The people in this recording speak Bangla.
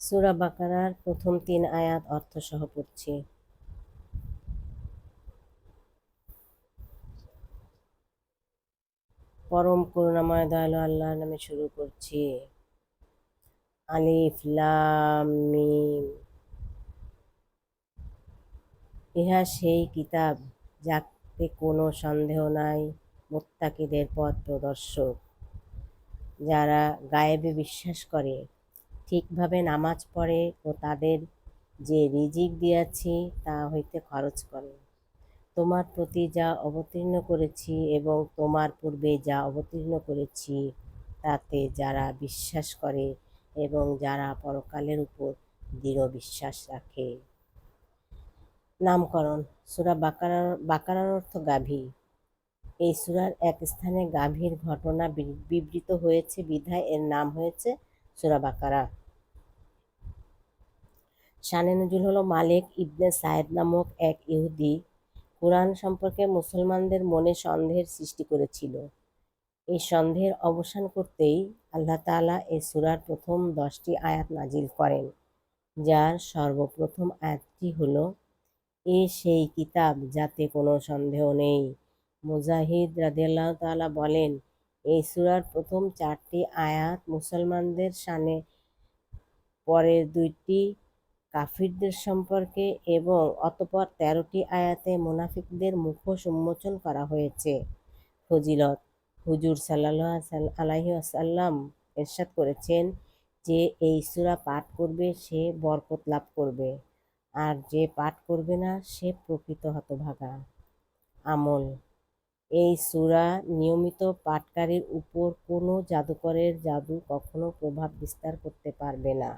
সূরা বাকারার প্রথম ৩ আয়াত অর্থসহ পড়ছি। পরম করুণাময় দয়ালু আল্লাহর নামে শুরু করছি। আলিফ লাম মিম। ইহা সেই কিতাব যাতে কোনো সন্দেহ নাই, মুত্তাকিদের পথ প্রদর্শক। যারা গায়েবে বিশ্বাস করে, ঠিকভাবে নামাজ পড়ে ও তাদের যে রিজিক দিয়াছি তা হইতে খরচ করে। তোমার প্রতি যা অবতীর্ণ করেছি এবং তোমার পূর্বে যা অবতীর্ণ করেছি তাতে যারা বিশ্বাস করে এবং যারা পরকালের উপর দৃঢ় বিশ্বাস রাখে। নামকরণ। সূরা বাকারার অর্থ গাভী। এই সূরার এক স্থানে গাভীর ঘটনা বিবৃত হয়েছে বিধায় এর নাম হয়েছে সূরা বাকারা। শানে নজুল হলো মালিক ইবনে সায়েদ নামক এক ইহুদি কুরআন সম্পর্কে মুসলমানদের মনে সন্দেহের সৃষ্টি করেছিল। এই সন্দেহের অবসান করতেই আল্লাহ তাআলা এই সূরার প্রথম 10টি আয়াত নাজিল করেন, যার সর্বপ্রথম আয়াতটি হলো, এ সেই কিতাব যাতে কোনো সন্দেহ নেই। মুজাহিদ রাদিয়াল্লাহু তাআলা বলেন, এই সূরার প্রথম 4টি আয়াত মুসলমানদের শানে, পরের 2টি কাফিরদের সম্পর্কে এবং অতঃপর 13টি আয়াতে মুনাফিকদের মুখোশ উন্মোচন করা হয়েছে। ফজিলত। হুজুর সাল্লাল্লাহু আলাইহি ওয়াসাল্লাম ইরশাদ করেছেন যে এই সূরা পাঠ করবে সে বরকত লাভ করবে, আর যে পাঠ করবে না সে প্রকৃত হতভাগা। আমল। এই সূরা নিয়মিত পাঠকারীর উপর কোনো জাদুকরের জাদু কখনো প্রভাব বিস্তার করতে পারবে না।